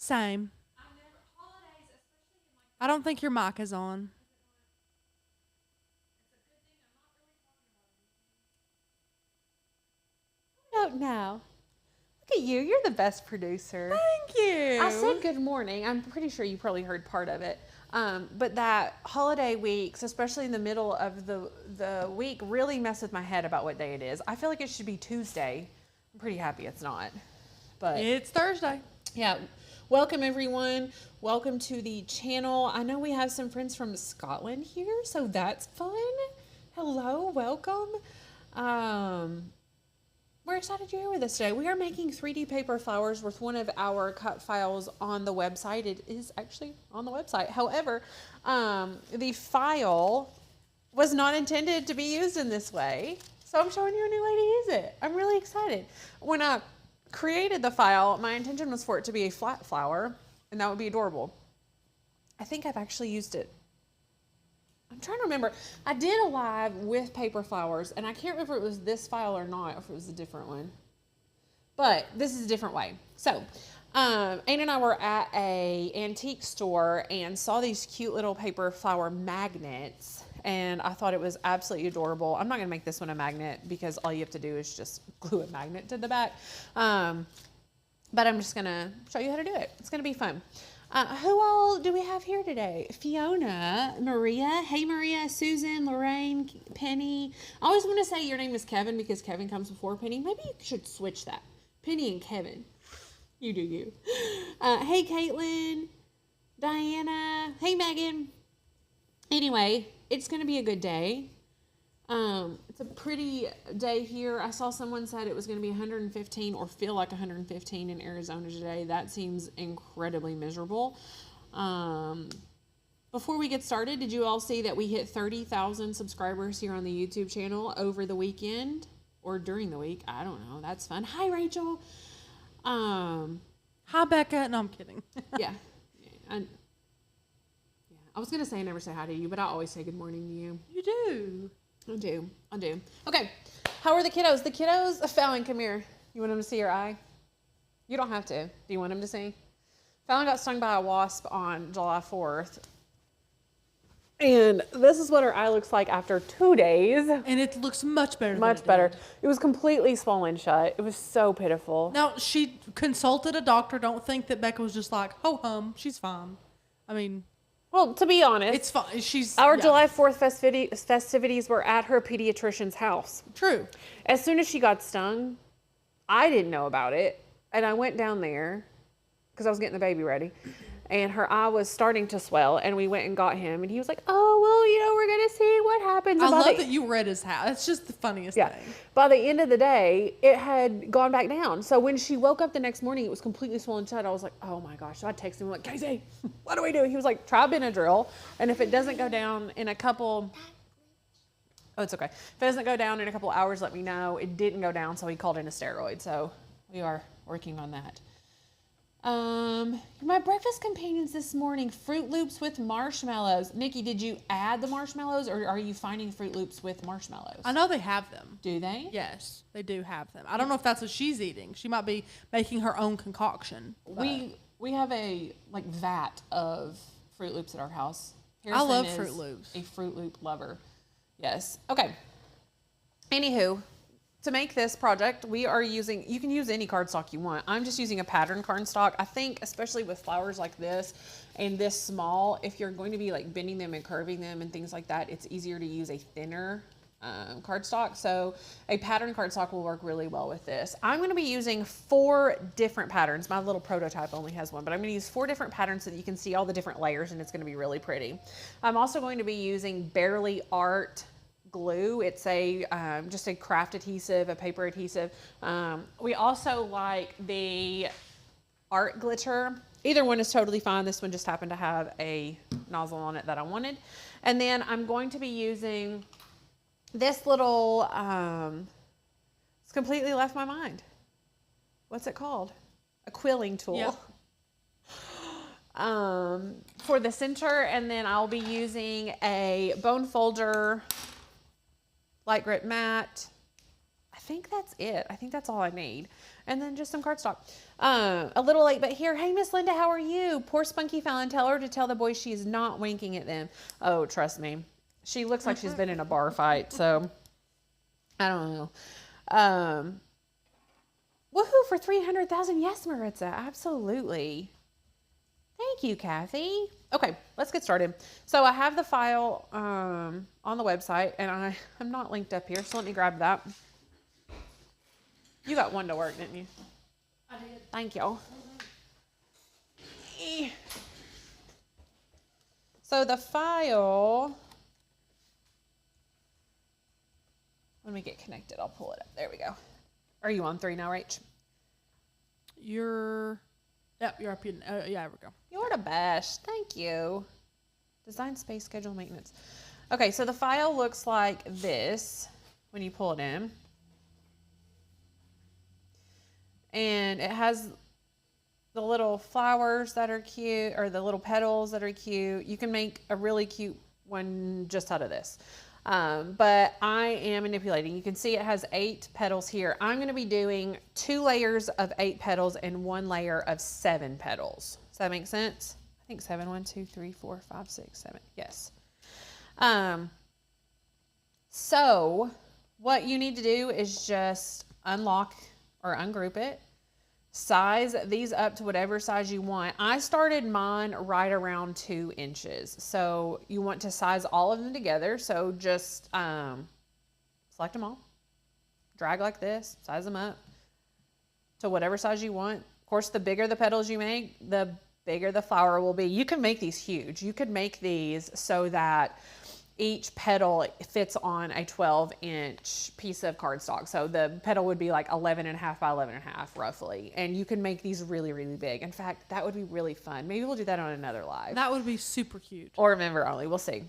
Same. I don't think your mic is on. Don't know. Look at you. You're the best producer. Thank you. I said good morning. I'm pretty sure you probably heard part of it. But that holiday weeks, especially in the middle of the week, really mess with my head about what day it is. I feel like it should be Tuesday. I'm pretty happy it's not. But It's Thursday. yeah. Welcome everyone. Welcome to the channel. I know we have some friends from Scotland here, so that's fun. Hello, welcome. We're excited you're here with us today. We are making 3D paper flowers with one of our cut files on the website. It is actually on the website. However, the file was not intended to be used in this way. So I'm showing you a new way to use it. I'm really excited. When I created the file, my intention was for it to be a flat flower, and that would be adorable. I think I've actually used it. I'm trying to remember. I did a live with paper flowers, and I can't remember if it was this file or not, or if it was a different one. But this is a different way. So, Anne and I were at a antique store and saw these cute little paper flower magnets, and I thought it was absolutely adorable. I'm not going to make this one a magnet because all you have to do is just glue a magnet to the back. But I'm just going to show you how to do it. It's going to be fun. Who all do we have here today? Fiona, Maria. Hey, Maria, Susan, Lorraine, Penny. I always want to say your name is Kevin because Kevin comes before Penny. Maybe you should switch that. Penny and Kevin. You do you. Hey, Caitlin, Diana. Hey, Megan. Anyway, it's going to be a good day. It's a pretty day here. I saw someone said it was going to be 115 or feel like 115 in Arizona today. That seems incredibly miserable. Before we get started, did you all see that we hit 30,000 subscribers here on the YouTube channel over the weekend or during the week? I don't know. That's fun. Hi, Rachel. Hi, Becca. No, I'm kidding. Yeah. I was going to say I never say hi to you, but I always say good morning to you. You do. I do. Okay. How are the kiddos? The kiddos, Fallon, come here. You want them to see your eye? You don't have to. Do you want them to see? Fallon got stung by a wasp on July 4th. And this is what her eye looks like after 2 days. And it looks much better. Much better. It was completely swollen shut. It was so pitiful. Now, she consulted a doctor. Don't think that Becca was just like, ho hum, she's fine. I mean, well, to be honest, it's fine. Our July 4th festivities were at her pediatrician's house. True. As soon as she got stung, I didn't know about it. And I went down there because I was getting the baby ready. And her eye was starting to swell. And we went and got him. And he was like, oh, well, we're going to see what happens. I love that you read his house. It's just the funniest thing. By the end of the day, it had gone back down. So when she woke up the next morning, it was completely swollen shut. I was like, oh my gosh. So I texted him like, Casey, what do we do? He was like, try Benadryl. And if it doesn't go down in a couple... Oh, it's okay. If it doesn't go down in a couple hours, let me know. It didn't go down, so he called in a steroid. So we are working on that. My breakfast companions this morning, Fruit Loops with marshmallows. Nikki, did you add the marshmallows or are you finding Fruit Loops with marshmallows? I know they have them. Do they? Yes, they do have them. I don't know if that's what she's eating. She might be making her own concoction. We have a vat of Fruit Loops at our house. I love Fruit Loops. A Fruit Loop lover. Yes. Okay. Anywho, to make this project, we are using, you can use any cardstock you want. I'm just using a pattern cardstock. I think, especially with flowers like this and this small, if you're going to be like bending them and curving them and things like that, it's easier to use a thinner cardstock. So a pattern cardstock will work really well with this. I'm going to be using 4 different patterns. My little prototype only has one, but I'm going to use 4 different patterns so that you can see all the different layers and it's going to be really pretty. I'm also going to be using Barely Art glue. It's a just a craft adhesive, a paper adhesive. We also like the art glitter. Either one is totally fine. This one just happened to have a nozzle on it that I wanted. And then I'm going to be using this little, it's completely left my mind. What's it called? A quilling tool. Yep. For the center, and then I'll be using a bone folder light grip mat. I think that's it. I think that's all I need. And then just some cardstock. A little late, but here. Hey, Miss Linda, how are you? Poor Spunky Fallon. Tell her to tell the boys she is not winking at them. Oh, trust me. She looks like she's been in a bar fight, so I don't know. Woohoo for 300,000. Yes, Maritza, absolutely. Thank you, Kathy. Okay, let's get started. So I have the file on the website, and I'm not linked up here, so let me grab that. You got one to work, didn't you? I did. Thank you. So the file, let me get connected. I'll pull it up. There we go. Are you on 3 now, Rach? You're up in, yeah, there we go. You're the best. Thank you. Design, space, schedule, maintenance. Okay, so the file looks like this when you pull it in. And it has the little flowers that are cute, or the little petals that are cute. You can make a really cute one just out of this. But I am manipulating. You can see it has 8 petals here. I'm going to be doing 2 layers of 8 petals and 1 layer of 7 petals. Does that make sense? I think 7. 1, 2, 3, 4, 5, 6, 7. Yes. So what you need to do is just unlock or ungroup it. Size these up to whatever size you want. I started mine right around 2 inches. So you want to size all of them together. So just select them all. Drag like this. Size them up to whatever size you want. Of course, the bigger the petals you make, the bigger the flower will be. You can make these huge. You could make these so that each petal fits on a 12-inch piece of cardstock. So the petal would be like 11.5 by 11.5 roughly. And you can make these really, really big. In fact, that would be really fun. Maybe we'll do that on another live. That would be super cute. Or member only. We'll see.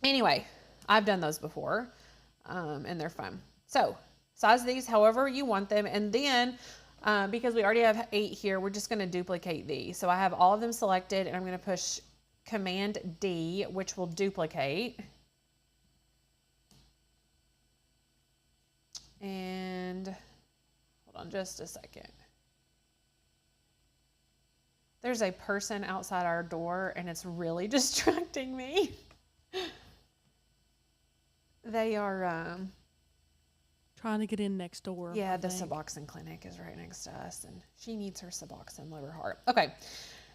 Anyway, I've done those before, and they're fun. So size these however you want them. And then because we already have 8 here, we're just going to duplicate these. So I have all of them selected, and I'm going to push Command D, which will duplicate. And hold on just a second. There's a person outside our door, and it's really distracting me. They are Trying to get in next door. yeah, the Suboxone clinic is right next to us, and she needs her Suboxone liver heart. Okay,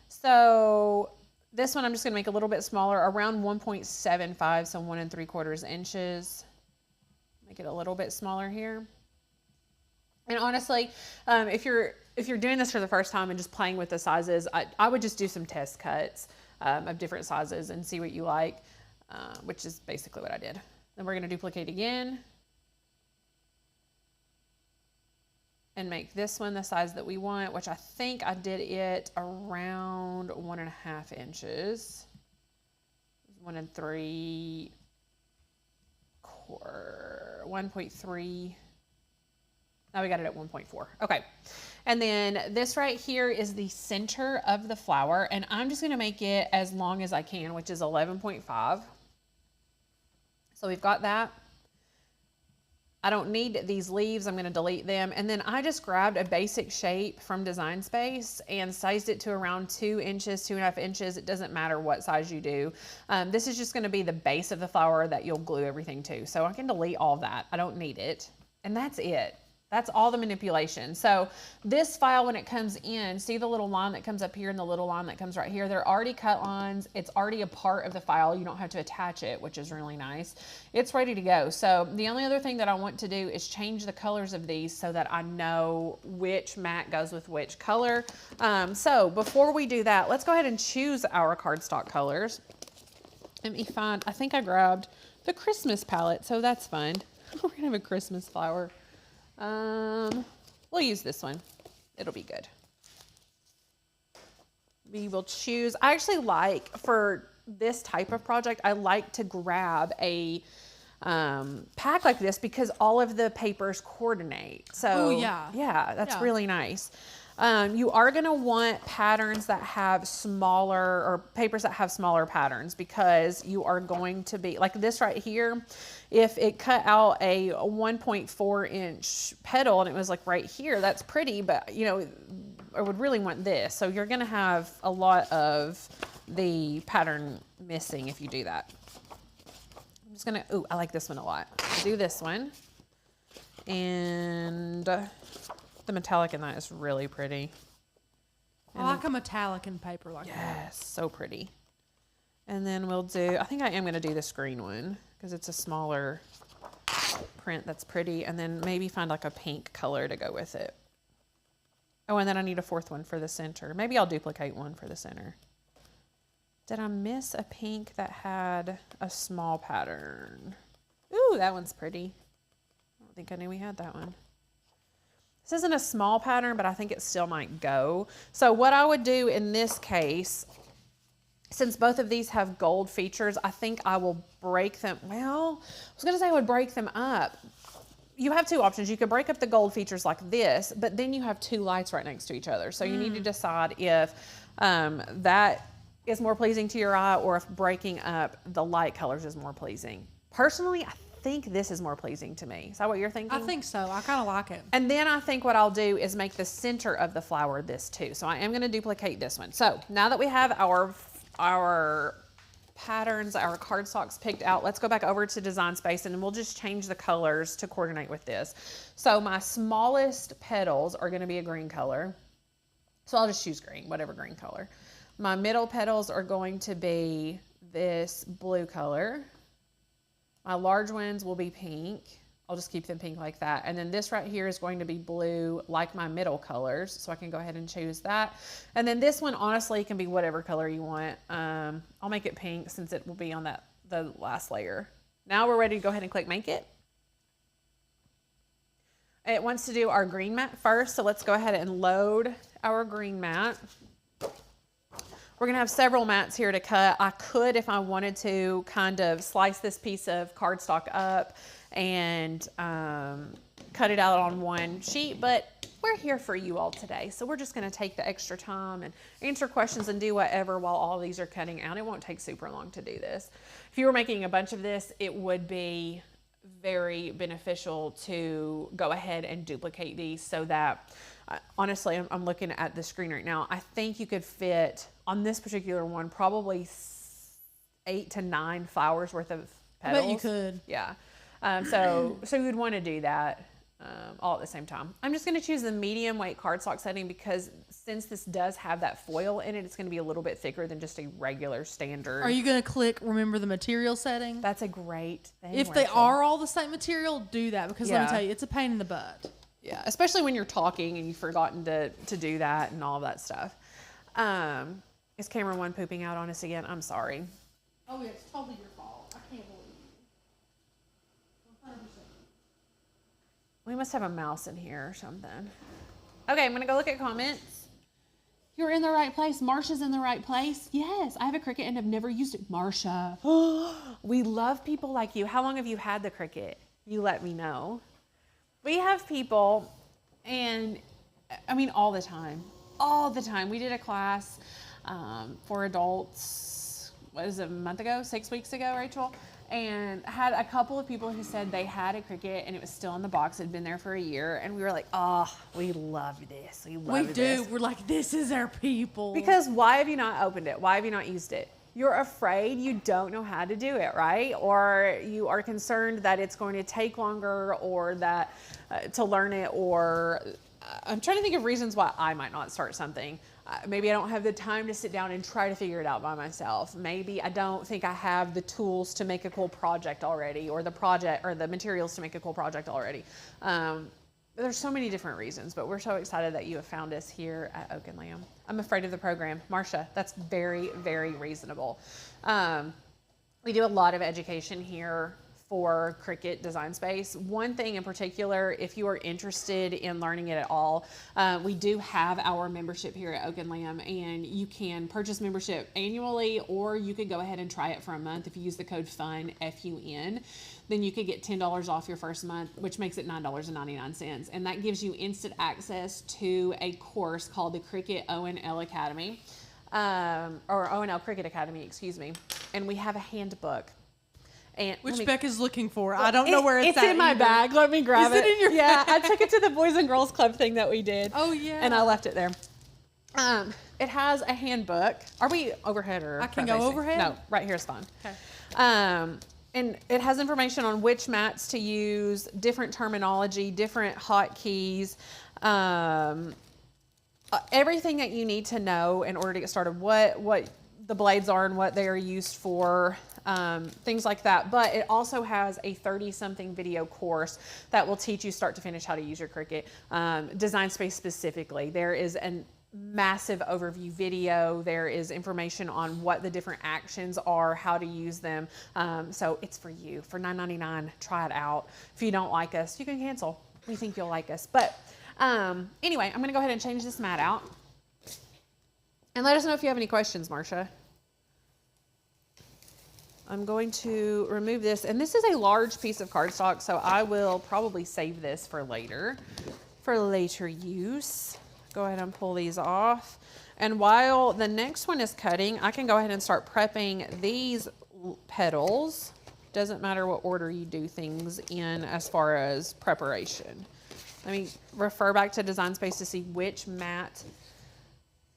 so this one I'm just going to make a little bit smaller, around 1.75, so 1 3/4 inches. Make it a little bit smaller here. And honestly, if you're doing this for the first time and just playing with the sizes, I would just do some test cuts of different sizes and see what you like, which is basically what I did. Then we're going to duplicate again and make this one the size that we want, which I think I did it around 1.5 inches. 1 3/4, 1.3. Now we got it at 1.4. Okay. And then this right here is the center of the flower, and I'm just going to make it as long as I can, which is 11.5. So we've got that. I don't need these leaves. I'm going to delete them. And then I just grabbed a basic shape from Design Space and sized it to around 2 inches, 2.5 inches. It doesn't matter what size you do. This is just going to be the base of the flower that you'll glue everything to. So I can delete all that. I don't need it. And that's it. That's all the manipulation. So this file, when it comes in, see the little line that comes up here and the little line that comes right here? They're already cut lines. It's already a part of the file. You don't have to attach it, which is really nice. It's ready to go. So the only other thing that I want to do is change the colors of these so that I know which mat goes with which color. So before we do that, let's go ahead and choose our cardstock colors. Let me find, I think I grabbed the Christmas palette, so that's fun. We're gonna have a Christmas flower. We'll use this one. It'll be good. We will choose, I actually like, for this type of project, I like to grab a pack like this because all of the papers coordinate. So Ooh, yeah. yeah, that's really nice. You are going to want patterns that have smaller, or papers that have smaller patterns, because you are going to be, like this right here, if it cut out a 1.4 inch petal and it was like right here, that's pretty, but you know, I would really want this. So you're going to have a lot of the pattern missing if you do that. I'm just going to, ooh, I like this one a lot. I'll do this one. And the metallic in that is really pretty. I like a metallic in paper like that. Yes, so pretty. And then we'll do, I think I am going to do this green one because it's a smaller print that's pretty. And then maybe find like a pink color to go with it. Oh, and then I need a fourth one for the center. Maybe I'll duplicate one for the center. Did I miss a pink that had a small pattern? Ooh, that one's pretty. I don't think I knew we had that one. This isn't a small pattern, but I think it still might go. So what I would do in this case, since both of these have gold features, I think I will break them. Well, I was going to say I would break them up. You have two options. You could break up the gold features like this, but then you have two lights right next to each other. So you need to decide if that is more pleasing to your eye, or if breaking up the light colors is more pleasing. Personally, I think this is more pleasing to me. Is that what you're thinking? I think so. I kind of like it. And then I think what I'll do is make the center of the flower this too. So I am going to duplicate this one. So now that we have our patterns, our cardstocks picked out, let's go back over to Design Space and we'll just change the colors to coordinate with this. So my smallest petals are going to be a green color. So I'll just choose green, whatever green color. My middle petals are going to be this blue color. My large ones will be pink. I'll just keep them pink like that. And then this right here is going to be blue, like my middle colors. So I can go ahead and choose that. And then this one, honestly, can be whatever color you want. I'll make it pink since it will be on the last layer. Now we're ready to go ahead and click Make It. It wants to do our green mat first. So let's go ahead and load our green mat. We're going to have several mats here to cut. I could, if I wanted to, kind of slice this piece of cardstock up and cut it out on one sheet, but we're here for you all today. So we're just going to take the extra time and answer questions and do whatever while all these are cutting out. It won't take super long to do this. If you were making a bunch of this, it would be very beneficial to go ahead and duplicate these so that, honestly, I'm looking at the screen right now. I think you could fit on this particular one probably 8 to 9 flowers worth of petals. I bet you could. Yeah. So you would want to do that all at the same time. I'm just going to choose the medium weight cardstock setting because since this does have that foil in it, it's going to be a little bit thicker than just a regular standard. Are you going to click remember the material setting? That's a great thing. If they are all the same material, do that because let me Yeah. tell you, it's a pain in the butt. Yeah, especially when you're talking and you've forgotten to do that and all of that stuff. Is camera one pooping out on us again? I'm sorry. Oh, yeah, it's totally your fault. I can't believe you. 100%. We must have a mouse in here or something. Okay, I'm going to go look at comments. You're in the right place. Marsha's in the right place. Yes, I have a Cricut and have never used it. Marsha. We love people like you. How long have you had the Cricut? You let me know. We have people, and I mean all the time. All the time. We did a class for adults, what is it, a month ago, 6 weeks ago, Rachel? And had a couple of people who said they had a Cricut and it was still in the box. It had been there for a year. And we were like, oh, we love this. We love this. We do. We're like, this is our people. Because why have you not opened it? Why have you not used it? You're afraid you don't know how to do it, right? Or you are concerned that it's going to take longer or that to learn it, or I'm trying to think of reasons why I might not start something. Maybe I don't have the time to sit down and try to figure it out by myself. Maybe I don't think I have the tools to make a cool project already, or the materials to make a cool project already. There's so many different reasons, but we're so excited that you have found us here at Oak and Lamb. I'm afraid of the program. Marsha, that's very, very reasonable. We do a lot of education here for Cricut Design Space. One thing in particular, if you are interested in learning it at all, we do have our membership here at Oak and Lamb, and you can purchase membership annually, or you could go ahead and try it for a month. If you use the code FUN, F-U-N, then you could get $10 off your first month, which makes it $9.99. And that gives you instant access to a course called the Cricut O&L Academy, or O&L Cricut Academy, excuse me. And we have a handbook. And which Becca's looking for. I don't know where it's at. It's in my bag. Let me grab it. Is it in your Yeah, bag? I took it to the Boys and Girls Club thing that we did. Oh, yeah. And I left it there. It has a handbook. Are we overhead or I can front go facing? overhead? No, right here is fine. Okay. And it has information on which mats to use, different terminology, different hotkeys, everything that you need to know in order to get started. What the blades are and what they are used for. Things like that. But it also has a 30-something video course that will teach you start to finish how to use your Cricut. Design Space specifically. There is a massive overview video. There is information on what the different actions are, how to use them. So it's for you. For $9.99, try it out. If you don't like us, you can cancel. We think you'll like us. But anyway, I'm going to go ahead and change this mat out. And let us know if you have any questions, Marsha. I'm going to remove this, and this is a large piece of cardstock, so I will probably save this for later use. Go ahead and pull these off. And while the next one is cutting, I can go ahead and start prepping these petals. Doesn't matter what order you do things in as far as preparation. Let me refer back to Design Space to see which mat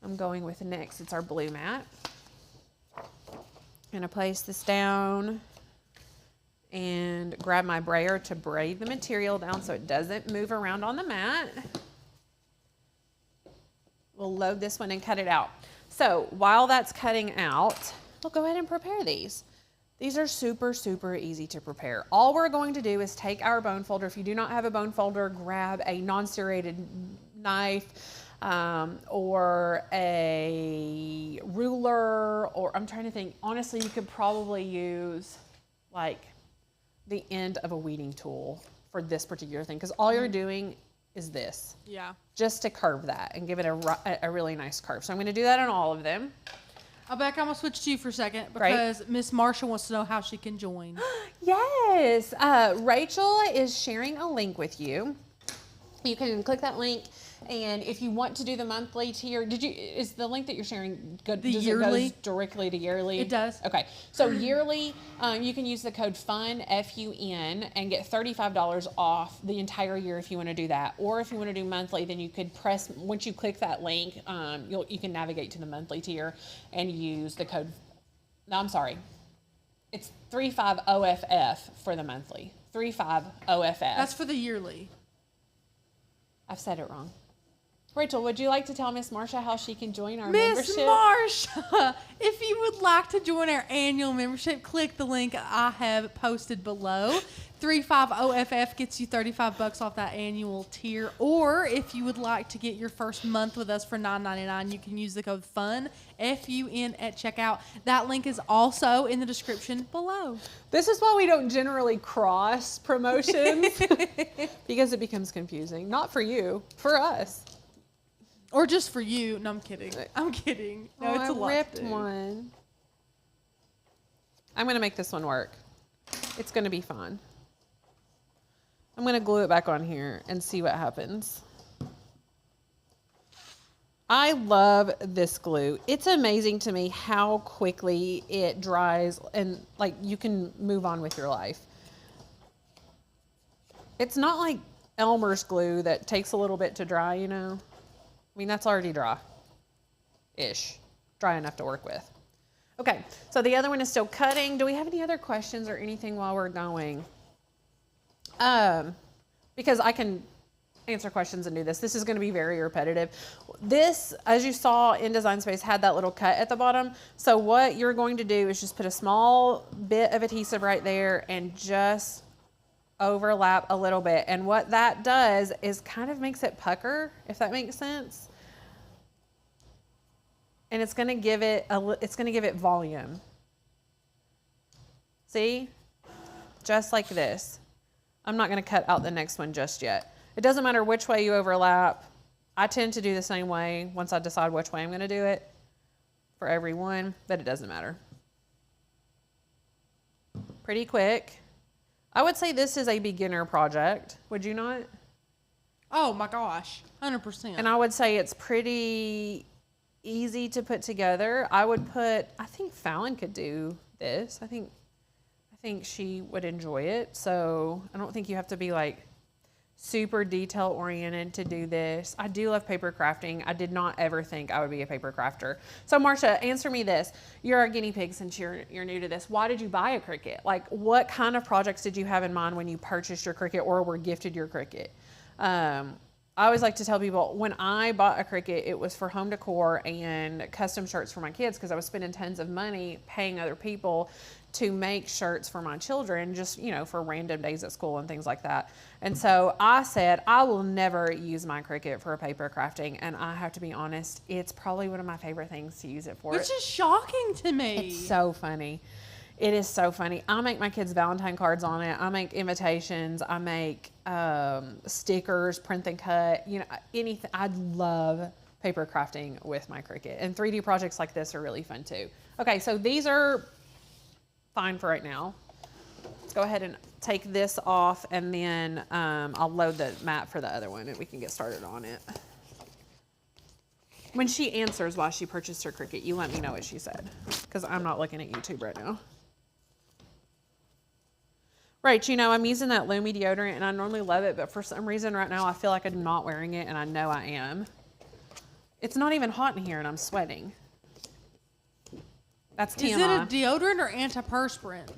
I'm going with next. It's our blue mat. I'm going to place this down and grab my brayer to braid the material down so it doesn't move around on the mat. We'll load this one and cut it out. So while that's cutting out, we'll go ahead and prepare these. These are super, super easy to prepare. All we're going to do is take our bone folder. If you do not have a bone folder, grab a non-serrated knife, or a ruler, or I'm trying to think, honestly, you could probably use like the end of a weeding tool for this particular thing, because all you're doing is this. Yeah. Just to curve that and give it a really nice curve. So I'm going to do that on all of them. Becca, I'm going to switch to you for a second because Miss Marsha wants to know how she can join. Yes. Rachel is sharing a link with you. You can click that link. And if you want to do the monthly tier, is the link that you're sharing good? The yearly? It go directly to yearly? It does. Okay. So yearly, you can use the code FUN, F-U-N, and get $35 off the entire year if you want to do that. Or if you want to do monthly, then you could press, once you click that link, you can navigate to the monthly tier and use the code, no, I'm sorry. It's 35OFF for the monthly. 35OFF. That's for the yearly. I've said it wrong. Rachel, would you like to tell Miss Marsha how she can join our Miss membership? Marsha, if you would like to join our annual membership, click the link I have posted below. 35OFF gets you $35 off that annual tier. Or if you would like to get your first month with us for $9.99, you can use the code FUN, F-U-N, at checkout. That link is also in the description below. This is why we don't generally cross promotions because it becomes confusing. Not for you, for us. Or just for you. No, I'm kidding. I'm kidding. No, it's a lot. I ripped one. I'm going to make this one work. It's going to be fun. I'm going to glue it back on here and see what happens. I love this glue. It's amazing to me how quickly it dries and like you can move on with your life. It's not like Elmer's glue that takes a little bit to dry, you know. I mean, that's already dry-ish, dry enough to work with. Okay, so the other one is still cutting. Do we have any other questions or anything while we're going? Because I can answer questions and do this. This is going to be very repetitive. This, as you saw in Design Space, had that little cut at the bottom. So what you're going to do is just put a small bit of adhesive right there and just overlap a little bit. And what that does is kind of makes it pucker, if that makes sense. And it's going to give it volume. See? just like this. I'm not going to cut out the next one just yet. It doesn't matter which way you overlap. I tend to do the same way once I decide which way I'm going to do it for every one, but it doesn't matter. Pretty quick. I would say this is a beginner project. Would you not? Oh my gosh, 100%. And I would say it's pretty easy to put together. I think Fallon could do this. I think she would enjoy it. So I don't think you have to be like super detail oriented to do this. I do love paper crafting. I did not ever think I would be a paper crafter. So Marsha, answer me this. You're our guinea pig since you're new to this. Why did you buy a Cricut? Like, what kind of projects did you have in mind when you purchased your Cricut or were gifted your Cricut? I always like to tell people when I bought a Cricut, it was for home decor and custom shirts for my kids because I was spending tons of money paying other people to make shirts for my children, just, you know, for random days at school and things like that. And so I said, I will never use my Cricut for paper crafting. And I have to be honest, it's probably one of my favorite things to use it for. Which is shocking to me. It's so funny. It is so funny. I make my kids Valentine cards on it. I make invitations. I make stickers, print and cut, you know, anything. I love paper crafting with my Cricut. And 3D projects like this are really fun too. Okay, so these are fine for right now. Let's go ahead and take this off and then I'll load the map for the other one and we can get started on it. When she answers why she purchased her Cricut, you let me know what she said because I'm not looking at YouTube right now. Right, you know, I'm using that Lumi deodorant and I normally love it, but for some reason right now I feel like I'm not wearing it and I know I am. It's not even hot in here and I'm sweating. That's TMI. Is it a deodorant or antiperspirant?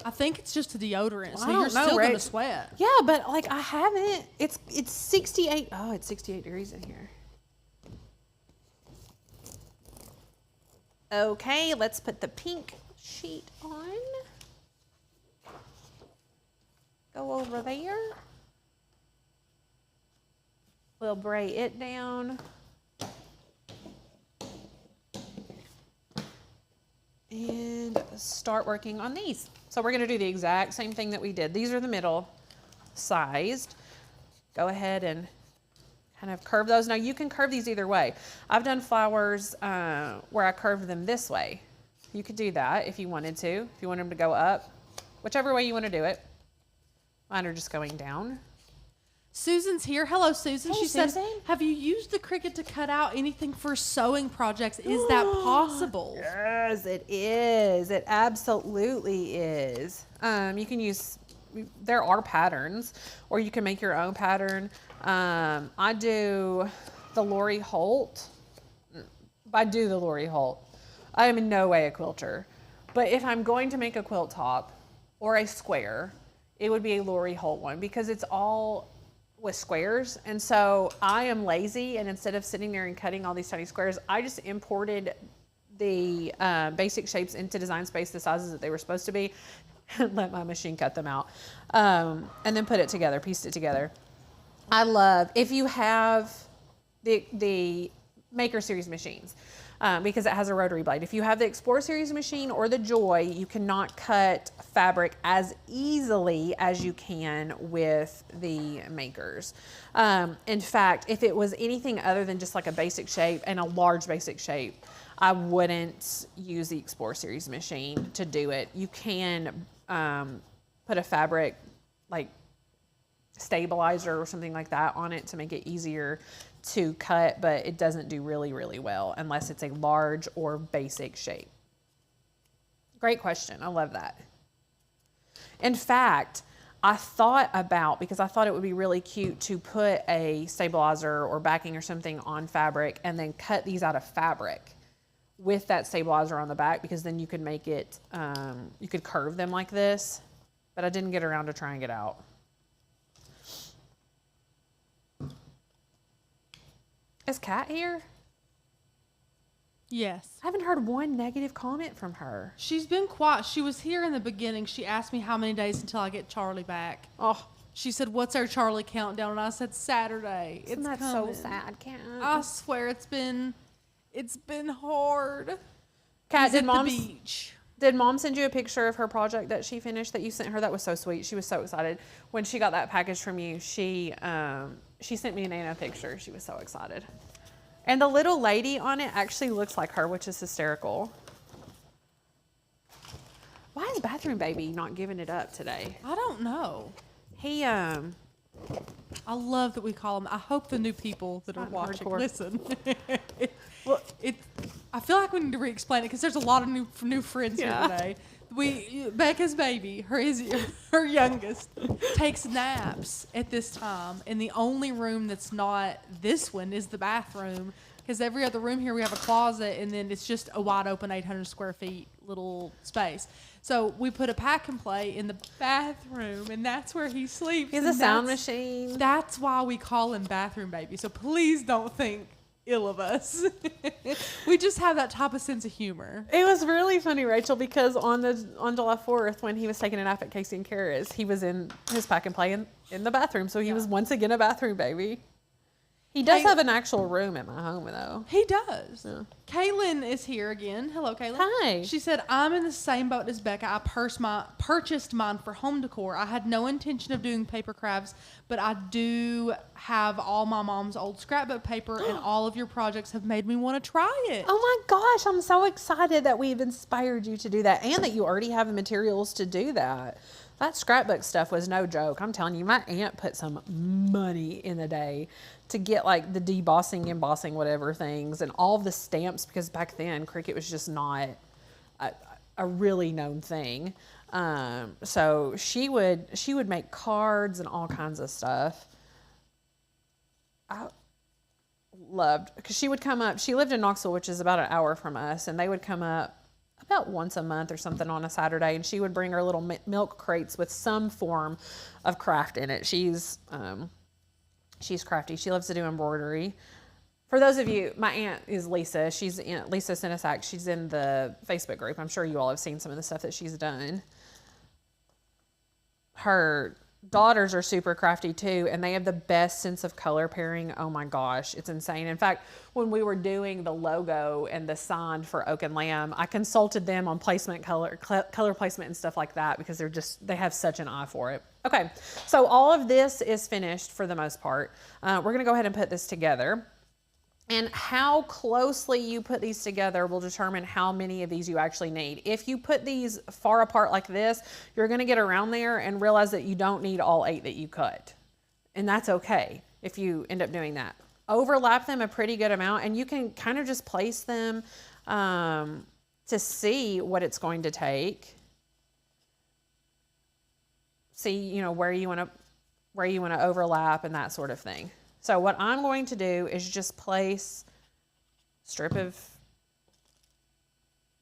I think it's just a deodorant, so you're still going to sweat. Yeah, but like I haven't. It's 68. Oh, it's 68 degrees in here. Okay, let's put the pink sheet on. Go over there. We'll bray it down. And start working on these. So we're going to do the exact same thing that we did. These are the middle sized. Go ahead and kind of curve those. Now you can curve these either way. I've done flowers where I curved them this way. You could do that if you wanted to, if you want them to go up, whichever way you want to do it. Mine are just going down. Susan's here. Hello, Susan. Hey, she Susan. says, have you used the Cricut to cut out anything for sewing projects? Is that possible? Yes, it is. It absolutely is. You can use, there are patterns, or you can make your own pattern. I do the Lori Holt. I do the Lori Holt. I am in no way a quilter. But if I'm going to make a quilt top or a square, it would be a Lori Holt one because it's all with squares. And so I am lazy, and instead of sitting there and cutting all these tiny squares, I just imported the basic shapes into Design Space, the sizes that they were supposed to be, and let my machine cut them out. And then put it together, pieced it together. I love, if you have the Maker Series machines, because it has a rotary blade. If you have the Explorer Series machine or the Joy, you cannot cut fabric as easily as you can with the Makers. In fact, if it was anything other than just like a basic shape and a large basic shape, I wouldn't use the Explorer Series machine to do it. You can put a fabric like stabilizer or something like that on it to make it easier to cut, but it doesn't do really, really well unless it's a large or basic shape. Great question. I love that. In fact, I thought about, because I thought it would be really cute to put a stabilizer or backing or something on fabric and then cut these out of fabric with that stabilizer on the back, because then you could make it, you could curve them like this, but I didn't get around to trying it out. Is Kat here? Yes. I haven't heard one negative comment from her. She's been quiet. She was here in the beginning. She asked me how many days until I get Charlie back. Oh, She said, what's our Charlie countdown? And I said, Saturday. isn't that so sad, Kat? I swear it's been hard. Kat, He's did at the Mom's, beach. Did Mom send you a picture of her project that she finished that you sent her? That was so sweet. She was so excited when she got that package from you. She sent me a Nana picture. She was so excited. And the little lady on it actually looks like her, which is hysterical. Why is Bathroom Baby not giving it up today? I don't know. He I love that we call him. I hope the new people that are watching hardcore. listen. Well, I feel like we need to re-explain it because there's a lot of new friends here today. Becca's baby, her youngest, takes naps at this time, and the only room that's not this one is the bathroom. Because every other room here we have a closet, and then it's just a wide open 800 square feet little space. So we put a pack and play in the bathroom, and that's where he sleeps. He has a sound machine. That's why we call him Bathroom Baby. So please don't think ill of us. We just have that type of sense of humor. It was really funny, Rachel, because on July 4th, when he was taking a nap at Casey and Kara's, he was in his pack and play in the bathroom. So he was once again a bathroom baby. He does have an actual room at my home, though. He does. Yeah. Kaylin is here again. Hello, Kaylin. Hi. She said, I'm in the same boat as Becca. I purchased mine for home decor. I had no intention of doing paper crafts, but I do have all my mom's old scrapbook paper, and all of your projects have made me want to try it. Oh my gosh, I'm so excited that we've inspired you to do that and that you already have the materials to do that. That scrapbook stuff was no joke. I'm telling you, my aunt put some money in a day to get like the debossing, embossing, whatever things, and all of the stamps, because back then Cricut was just not a really known thing. So she would make cards and all kinds of stuff. I loved, because she would come up. She lived in Knoxville, which is about an hour from us, and they would come up about once a month or something on a Saturday, and she would bring her little milk crates with some form of craft in it. She's crafty. She loves to do embroidery. For those of you, my aunt is Lisa. Lisa Sinisak. She's in the Facebook group. I'm sure you all have seen some of the stuff that she's done. Her daughters are super crafty too, and they have the best sense of color pairing. Oh my gosh, it's insane. In fact, when we were doing the logo and the sign for Oak and Lamb, I consulted them on placement, color placement and stuff like that, because they have such an eye for it. Okay, so all of this is finished for the most part. We're gonna go ahead and put this together. And how closely you put these together will determine how many of these you actually need. If you put these far apart like this, you're gonna get around there and realize that you don't need all 8 that you cut. And that's okay if you end up doing that. Overlap them a pretty good amount, and you can kind of just place them to see what it's going to take. See, you know, where you wanna overlap and that sort of thing. So what I'm going to do is just place a strip of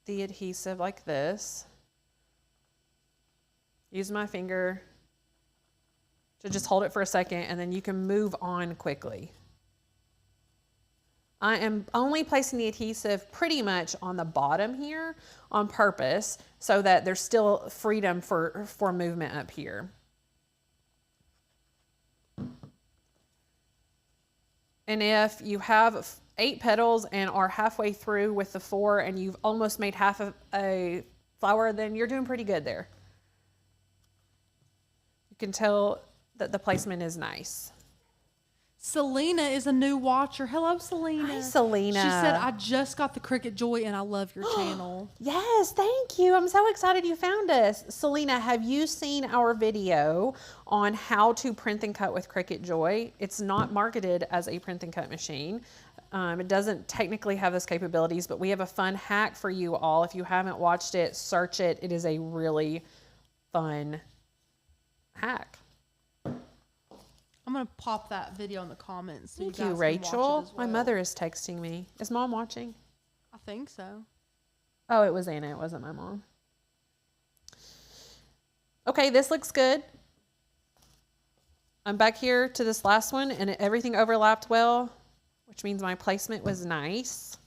the adhesive like this. Use my finger to just hold it for a second, and then you can move on quickly. I am only placing the adhesive pretty much on the bottom here on purpose so that there's still freedom for movement up here. And if you have 8 petals and are halfway through with the 4 and you've almost made half of a flower, then you're doing pretty good there. You can tell that the placement is nice. Selena is a new watcher. Hello, Selena. Hi, Selena. She said, I just got the Cricut Joy and I love your channel. Yes, thank you. I'm so excited you found us. Selena, have you seen our video on how to print and cut with Cricut Joy? It's not marketed as a print and cut machine. It doesn't technically have those capabilities, but we have a fun hack for you all. If you haven't watched it, search it. It is a really fun hack. I'm going to pop that video in the comments. So Thank you you, guys Rachel. Can watch it as well. My mother is texting me. Is Mom watching? I think so. Oh, it was Anna. It wasn't my mom. Okay, this looks good. I'm back here to this last one, and everything overlapped well, which means my placement was nice.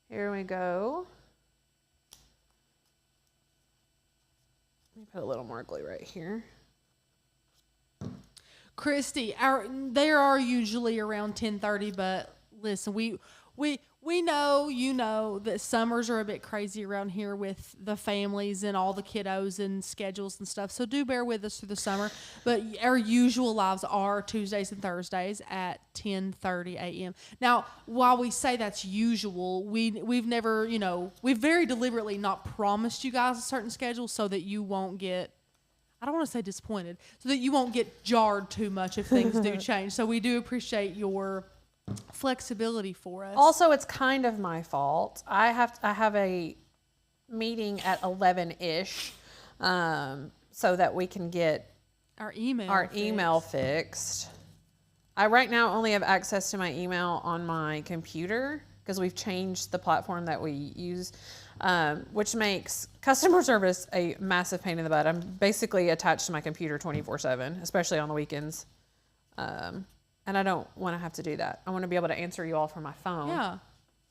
Here we go. Let me put a little more glue right here. Christy, they are usually around 10:30, but listen, we know, you know, that summers are a bit crazy around here with the families and all the kiddos and schedules and stuff. So do bear with us through the summer. But our usual lives are Tuesdays and Thursdays at 10:30 a.m. Now, while we say that's usual, we've never, you know, we've very deliberately not promised you guys a certain schedule so that you won't get, I don't want to say disappointed, so that you won't get jarred too much if things do change. So we do appreciate your flexibility for us. Also, it's kind of my fault. I have a meeting at 11-ish, so that we can get our email fixed. I right now only have access to my email on my computer because we've changed the platform that we use, which makes customer service a massive pain in the butt. I'm basically attached to my computer 24/7, especially on the weekends. And I don't want to have to do that. I want to be able to answer you all from my phone. Yeah.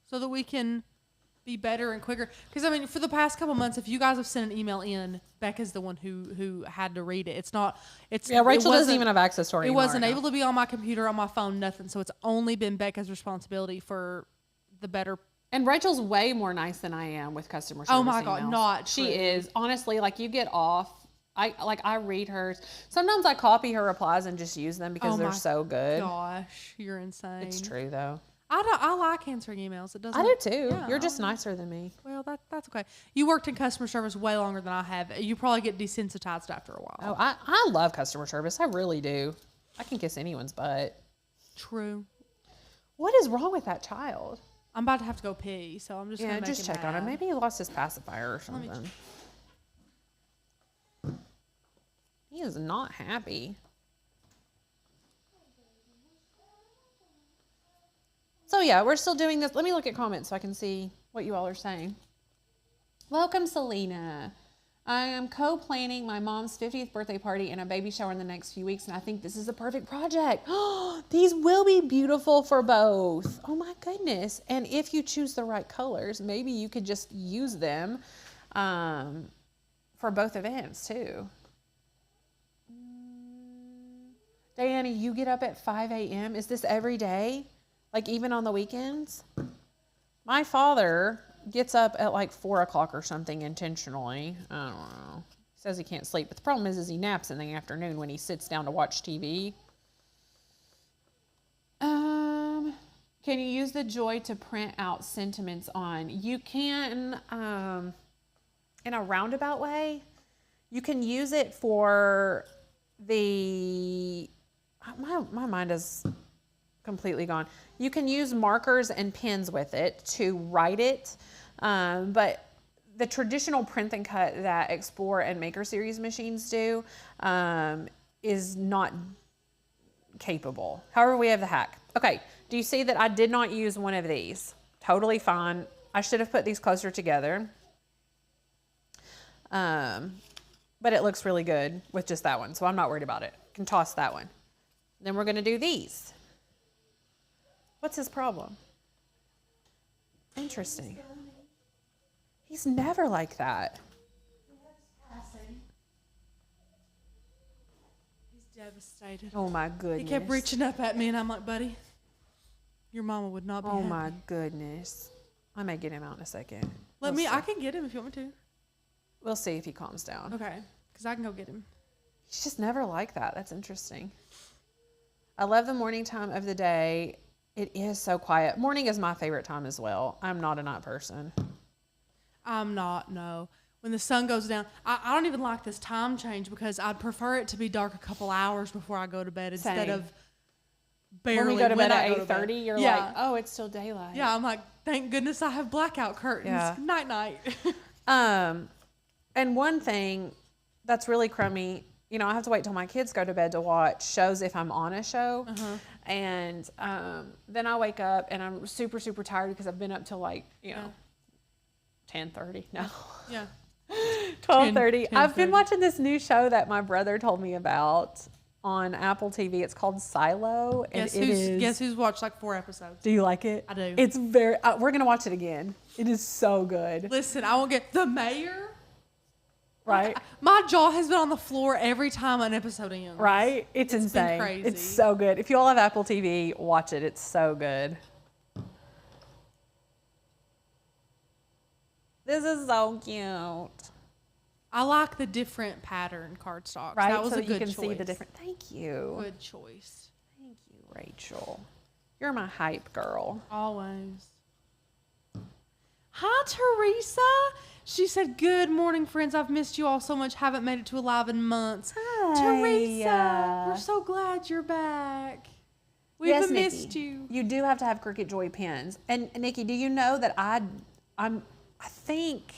So that we can be better and quicker. Because, I mean, for the past couple months, if you guys have sent an email in, Becca's the one who had to read it. It's not... Rachel doesn't even have access to our email. It wasn't able to be on my computer, on my phone, nothing. So it's only been Becca's responsibility for the better... And Rachel's way more nice than I am with customer service. Oh, my God. emails. Not true. She is. Honestly, like, you get off... I read hers. Sometimes I copy her replies and just use them because they're so good. Gosh, you're insane. It's true though. I like answering emails. It doesn't. I do too. Yeah, you're just nicer than me. Well, that's okay. You worked in customer service way longer than I have. You probably get desensitized after a while. Oh, I love customer service. I really do. I can kiss anyone's butt. True. What is wrong with that child? I'm about to have to go pee, so I'm just gonna just check on him. Maybe he lost his pacifier or something. He is not happy. So yeah, we're still doing this. Let me look at comments so I can see what you all are saying. Welcome, Selena. I am co-planning my mom's 50th birthday party and a baby shower in the next few weeks, and I think this is the perfect project. These will be beautiful for both. Oh my goodness. And if you choose the right colors, maybe you could just use them for both events too. Diana, you get up at 5 a.m. Is this every day? Like even on the weekends? My father gets up at like 4 o'clock or something intentionally. I don't know. Says he can't sleep. But the problem is he naps in the afternoon when he sits down to watch TV. Can you use the Joy to print out sentiments on? You can, in a roundabout way. You can use it for the... My mind is completely gone. You can use markers and pens with it to write it, but the traditional print and cut that Explore and Maker Series machines do is not capable. However, we have the hack. Okay, do you see that I did not use one of these? Totally fine. I should have put these closer together. But it looks really good with just that one, so I'm not worried about it. Can toss that one. Then we're going to do these. What's his problem? Interesting. He's never like that. He's devastated. Oh my goodness. He kept reaching up at me, and I'm like, buddy, your mama would not be happy. My goodness. I may get him out in a second. I can get him if you want me to. We'll see if he calms down. Okay, because I can go get him. He's just never like that. That's interesting. I love the morning time of the day. It is so quiet. Morning is my favorite time as well. I'm not a night person. I'm not, no. When the sun goes down, I don't even like this time change because I'd prefer it to be dark a couple hours before I go to bed instead of barely. When we go to bed at 8:30, you're like, oh, it's still daylight. Yeah, I'm like, thank goodness I have blackout curtains. Yeah. Night, night. And one thing that's really crummy, I have to wait till my kids go to bed to watch shows if I'm on a show. Uh-huh. And then I wake up and I'm super, super tired because I've been up till 10:30. No. Yeah. 12:30. I've been watching this new show that my brother told me about on Apple TV. It's called Silo. And Guess who's watched like 4 episodes? Do you like it? I do. It's very, we're going to watch it again. It is so good. Listen, I won't get the mayor. Right? My jaw has been on the floor every time an episode ends. Right? It's insane. Been crazy. It's so good. If you all have Apple TV, watch it. It's so good. This is so cute. I like the different pattern cardstocks. Right, That was so a that good you can choice. see the different. Thank you. Good choice. Thank you, Rachel. You're my hype girl. Always. Hi, Teresa. She said, "Good morning, friends. I've missed you all so much. Haven't made it to Alive in months." Hi. Teresa, we're so glad you're back. We've missed Nikki, you. You do have to have Cricut Joy pens. And Nikki, do you know that I think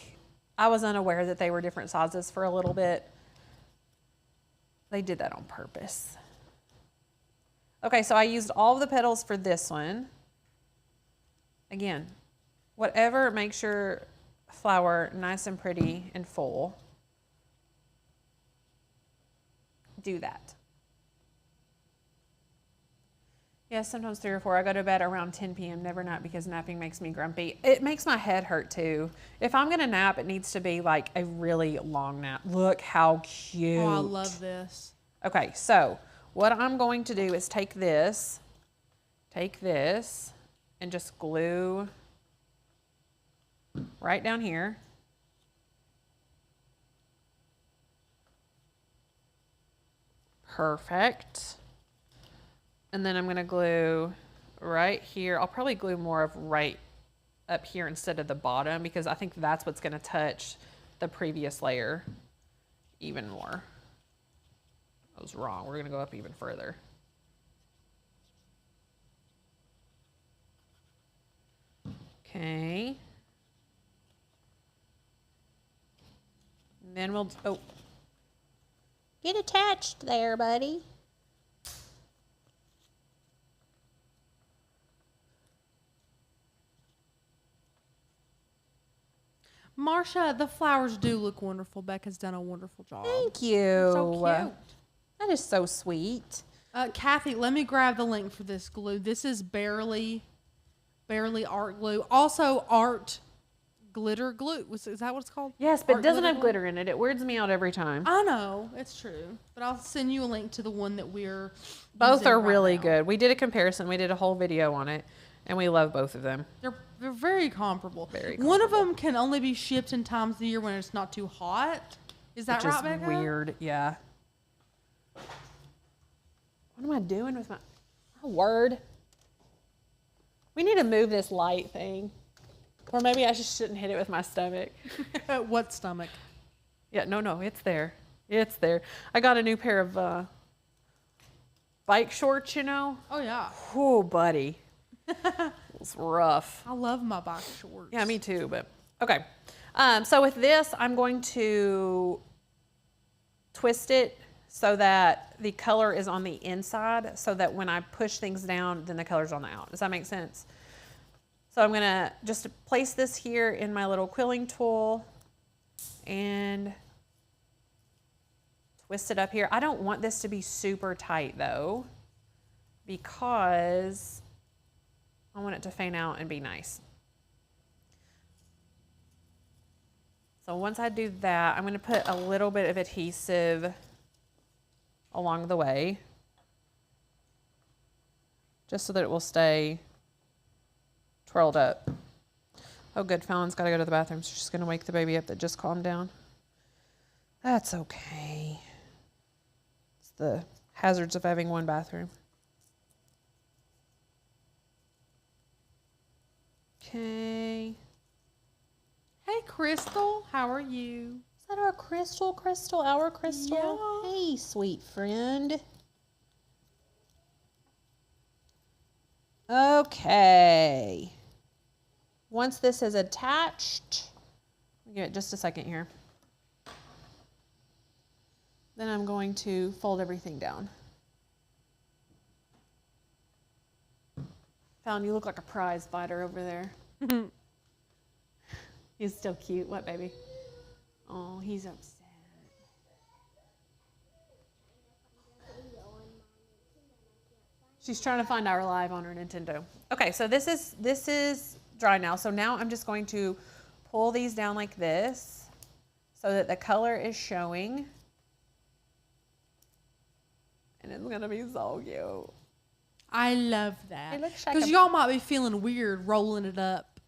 I was unaware that they were different sizes for a little bit. They did that on purpose. Okay, so I used all of the petals for this one. Again, whatever makes your flower nice and pretty and full, do that. Yeah, sometimes 3 or 4. I go to bed around 10 p.m. Never nap because napping makes me grumpy. It makes my head hurt too. If I'm gonna nap, it needs to be like a really long nap. Look how cute. Oh, I love this. Okay, so what I'm going to do is take this, and just glue right down here. Perfect. And then I'm going to glue right here. I'll probably glue more of right up here instead of the bottom because I think that's what's going to touch the previous layer even more. I was wrong. We're going to go up even further. Okay. And then we'll, oh. Get attached there, buddy. Marsha, the flowers do look wonderful. Becca's done a wonderful job. Thank you. So cute. That is so sweet. Kathy, let me grab the link for this glue. This is barely art glue. Also art glitter glue. Is that what it's called? Yes, but Art it doesn't have glue? glitter in it. It weirds me out every time. I know, it's true. But I'll send you a link to the one that we're Both using are right really now. good. We did a comparison. We did a whole video on it, and we love both of them. They're very comparable. Very One of comparable. them can only be shipped in times of the year when it's not too hot. Is that Which right, is Becca? weird. Yeah. What am I doing with my word? We need to move this light thing. Or maybe I just shouldn't hit it with my stomach. What stomach? Yeah, no, it's there. It's there. I got a new pair of bike shorts, you know. Oh, yeah. Oh, buddy. It's rough. I love my bike shorts. Yeah, me too, but okay. So with this, I'm going to twist it so that the color is on the inside so that when I push things down, then the color's on the out. Does that make sense? So I'm gonna just place this here in my little quilling tool and twist it up here. I don't want this to be super tight though, because I want it to fan out and be nice. So once I do that, I'm gonna put a little bit of adhesive along the way, just so that it will stay twirled up. Oh good, Fallon's gotta go to the bathroom, so she's gonna wake the baby up that just calmed down. That's okay. It's the hazards of having one bathroom. Okay. Hey, Crystal. How are you? Is that our Crystal? Our Crystal? Yeah. Hey, sweet friend. Okay. Once this is attached, give it just a second here. Then I'm going to fold everything down. Fallon, you look like a prize fighter over there. He's still cute. What, baby? Oh, he's upset. She's trying to find our live on her Nintendo. Okay, so this is dry now. So now I'm just going to pull these down like this so that the color is showing. And it's gonna be so cute. I love that. It looks like Because a- y'all might be feeling weird rolling it up.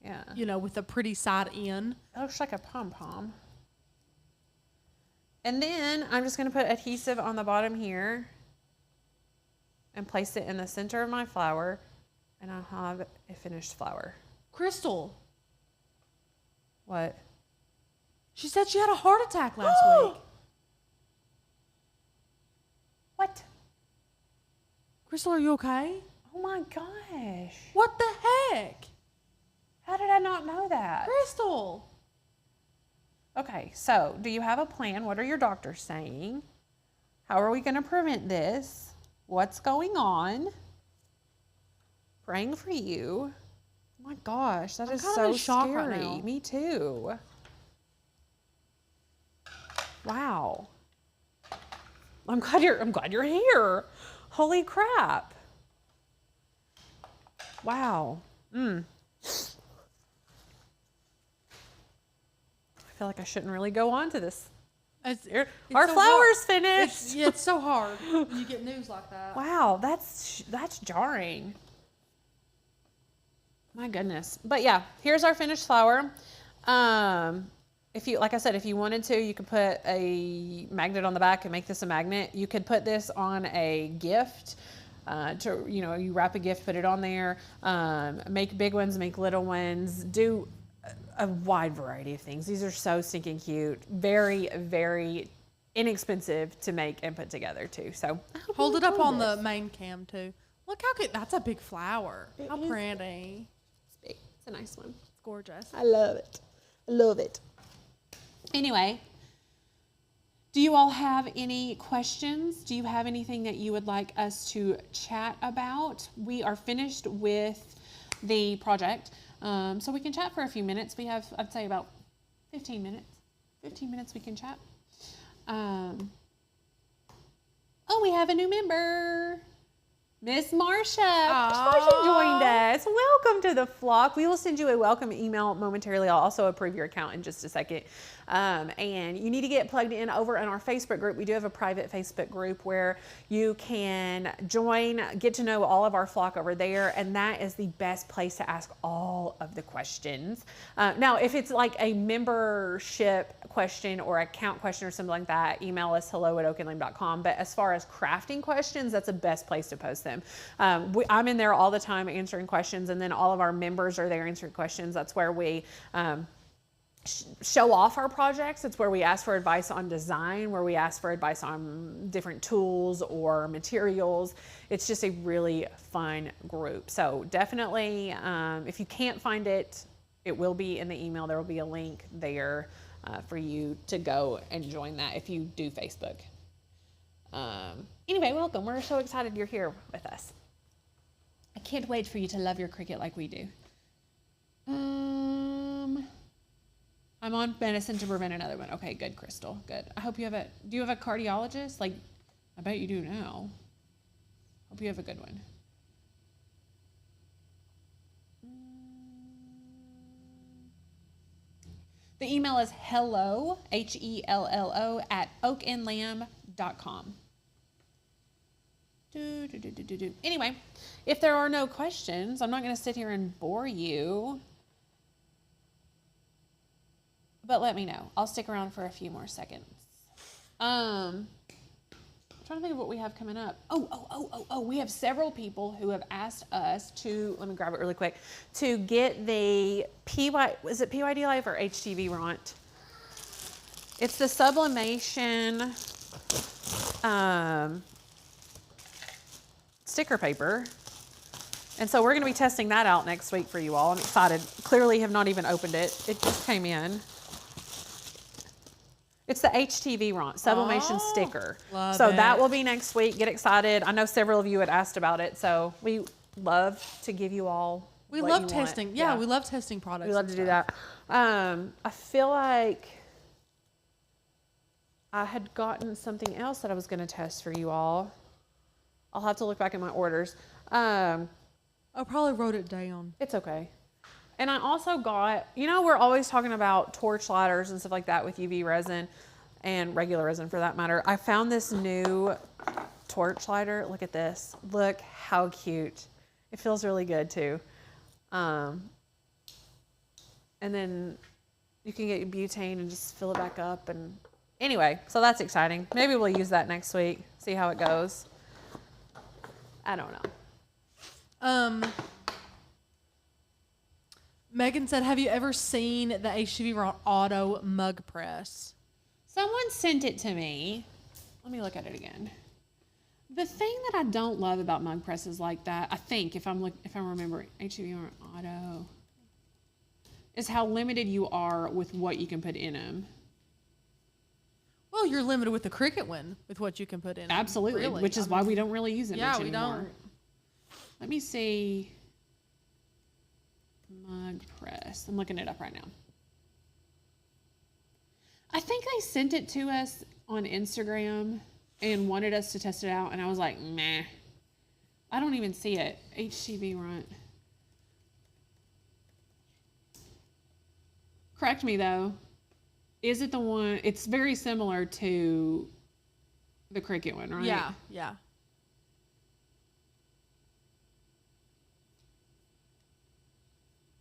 Yeah. You know, with a pretty side in. It looks like a pom-pom. And then I'm just going to put adhesive on the bottom here and place it in the center of my flower, and I'll have a finished flower. Crystal. What? She said she had a heart attack last week. What? Crystal, are you okay? Oh my gosh. What the heck? How did I not know that? Crystal. Okay, so do you have a plan? What are your doctors saying? How are we going to prevent this? What's going on? Praying for you. Oh my gosh, that I'm is kind of so in shock scary. right now. Me too. Wow. I'm glad you're here. Holy crap. Wow. I feel like I shouldn't really go on to this. It's Our so flower's hard. finished. It's so hard when you get news like that. Wow, that's jarring. My goodness. But yeah, here's our finished flower. If you, like I said, if you wanted to, you could put a magnet on the back and make this a magnet. You could put this on a gift. You wrap a gift, put it on there. Make big ones, make little ones. Do a wide variety of things. These are so stinking cute. Very, very inexpensive to make and put together too. So Hold it up on the main cam too. Look how good. That's a big flower. How pretty. It's big. It's a nice one. It's gorgeous. I love it. I love it. Anyway, do you all have any questions? Do you have anything that you would like us to chat about? We are finished with the project, so we can chat for a few minutes. We have, I'd say, about 15 minutes. 15 minutes we can chat. Oh, we have a new member. Miss Marsha. Marsha joined us. Welcome to the flock. We will send you a welcome email momentarily. I'll also approve your account in just a second. And you need to get plugged in over in our Facebook group. We do have a private Facebook group where you can join, get to know all of our flock over there. And that is the best place to ask all of the questions. Now, if it's like a membership question or account question or something like that, email us hello@oakandlame.com. But as far as crafting questions, that's the best place to post them. I'm in there all the time answering questions, and then all of our members are there answering questions. That's where we show off our projects. It's where we ask for advice on design, where we ask for advice on different tools or materials. It's just a really fun group. So definitely, if you can't find it, it will be in the email. There will be a link there for you to go and join that if you do Facebook. Anyway, welcome. We're so excited you're here with us. I can't wait for you to love your Cricut like we do. I'm on medicine to prevent another one. Okay, good, Crystal. Good. I hope you have do you have a cardiologist? Like, I bet you do now. Hope you have a good one. The email is hello, HELLO, @oakandlamb.com. Anyway, if there are no questions, I'm not going to sit here and bore you. But let me know. I'll stick around for a few more seconds. I'm trying to think of what we have coming up. Oh, we have several people who have asked us to, let me grab it really quick, to get the is it PYD Life or HTV Ront? It's the sublimation sticker paper. And so we're going to be testing that out next week for you all. I'm excited. Clearly have not even opened it. It just came in. It's the HTV Ront sublimation sticker. So that will be next week. Get excited. I know several of you had asked about it. So we love to give you all We what love you testing. want. Yeah, we love testing products. We love to do that. I feel like I had gotten something else that I was going to test for you all. I'll have to look back at my orders. I probably wrote it down. It's okay. And I also got, we're always talking about torch lighters and stuff like that with UV resin and regular resin for that matter. I found this new torch lighter. Look at this. Look how cute. It feels really good too. and then you can get your butane and just fill it back up. And anyway, so that's exciting. Maybe we'll use that next week, see how it goes. I don't know. Megan said, have you ever seen the HTV Auto mug press? Someone sent it to me. Let me look at it again. The thing that I don't love about mug presses like that, I think, if I'm remembering, HTV Auto, is how limited you are with what you can put in them. Well, you're limited with the Cricut one, with what you can put in. Absolutely, really. which is why we don't really use it much anymore. Yeah, we don't. Let me see. Mug press. I'm looking it up right now. I think they sent it to us on Instagram and wanted us to test it out, and I was like, meh. I don't even see it. HTV Runt. Correct me though. Is it the one? It's very similar to the Cricut one, right? Yeah, yeah.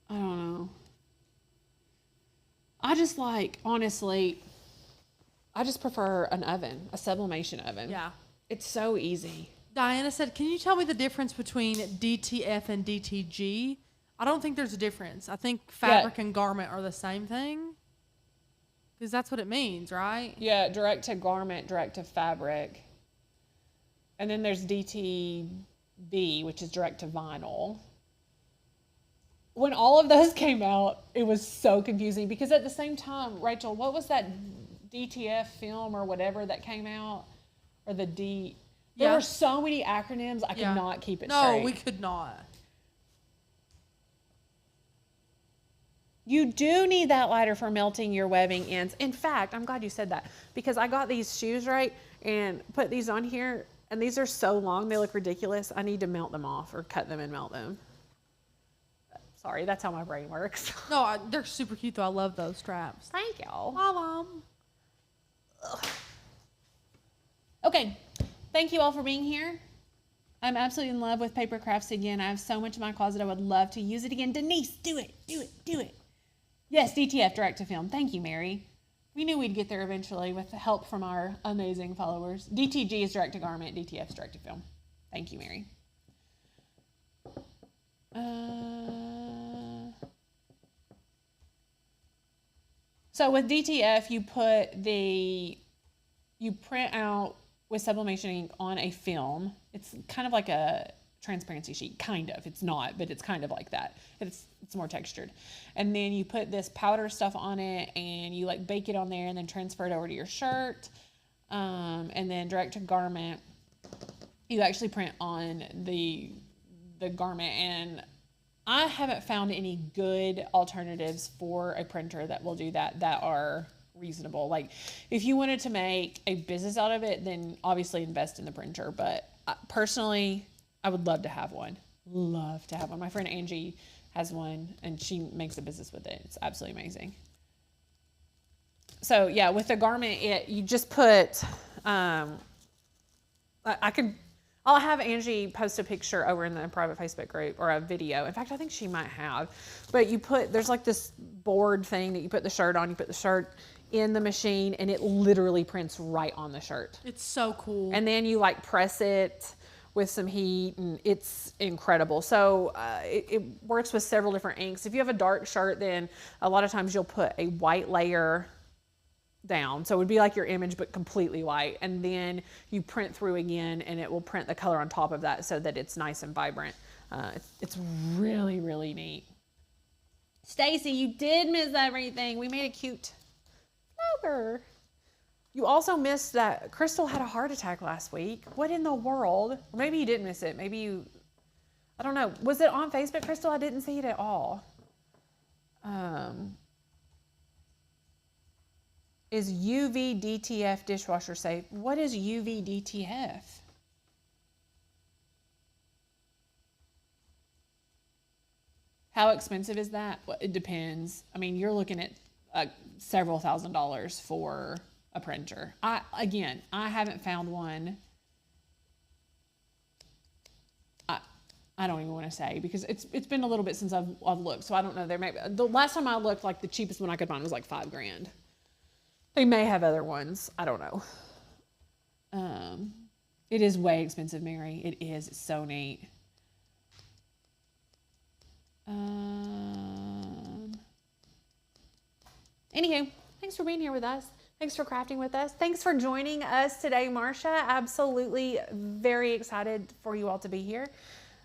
I don't know. I just honestly, I just prefer an oven, a sublimation oven. Yeah. It's so easy. Diana said, can you tell me the difference between DTF and DTG? I don't think there's a difference. I think fabric and garment are the same thing. Because that's what it means, right? Yeah, direct to garment, direct to fabric. And then there's DTB, which is direct to vinyl. When all of those came out, it was so confusing because at the same time, Rachel, what was that DTF film or whatever that came out? Or the D... There were so many acronyms, I could not keep it straight. No, we could not. You do need that lighter for melting your webbing ends. In fact, I'm glad you said that because I got these shoes, right, and put these on here, and these are so long, they look ridiculous. I need to melt them off or cut them and melt them. Sorry, that's how my brain works. No, they're super cute, though. I love those straps. Thank y'all. Hi, Mom. Okay, thank you all for being here. I'm absolutely in love with paper crafts again. I have so much in my closet. I would love to use it again. Denise, do it, do it, do it. Yes, DTF, direct to film. Thank you, Mary. We knew we'd get there eventually with the help from our amazing followers. DTG is direct to garment. DTF is direct to film. Thank you, Mary. So with DTF, you print out with sublimation ink on a film. It's kind of like a transparency sheet, kind of. It's not, but it's kind of like that. It's more textured. And then you put this powder stuff on it and you bake it on there and then transfer it over to your shirt. And then direct to garment, you actually print on the garment. And I haven't found any good alternatives for a printer that will do that are reasonable. Like if you wanted to make a business out of it, then obviously invest in the printer. But personally, I would love to have one. Love to have one. My friend Angie has one and she makes a business with it. It's absolutely amazing. So yeah, with the garment, you just put, I'll have Angie post a picture over in the private Facebook group or a video. In fact, I think she might have, but there's like this board thing that you put the shirt on, you put the shirt in the machine and it literally prints right on the shirt. It's so cool. And then you press it with some heat and it's incredible. So it works with several different inks. If you have a dark shirt, then a lot of times you'll put a white layer down. So it would be like your image, but completely white. And then you print through again and it will print the color on top of that so that it's nice and vibrant. It's really, really neat. Stacy, you did miss everything. We made a cute flower. You also missed that Crystal had a heart attack last week. What in the world? Or maybe you didn't miss it. I don't know. Was it on Facebook, Crystal? I didn't see it at all. Is UV DTF dishwasher safe? What is UV DTF? How expensive is that? Well, it depends. I mean, you're looking at several $1,000s for a printer. I haven't found one. I I don't even want to say because it's been a little bit since I've looked, so I don't know. There may the last time I looked, like the cheapest one I could find was like $5,000. They may have other ones. I don't know. It is way expensive, Mary. It is. It's so neat. Anywho, thanks for being here with us. Thanks for crafting with us. Thanks for joining us today, Marcia. Absolutely very excited for you all to be here,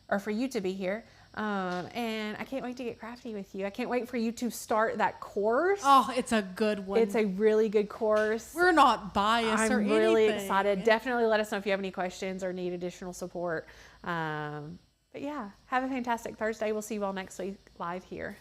or for you to be here. And I can't wait to get crafty with you. I can't wait for you to start that course. Oh, it's a good one. It's a really good course. We're not biased or I'm anything. really excited. Definitely let us know if you have any questions or need additional support. But yeah, have a fantastic Thursday. We'll see you all next week live here.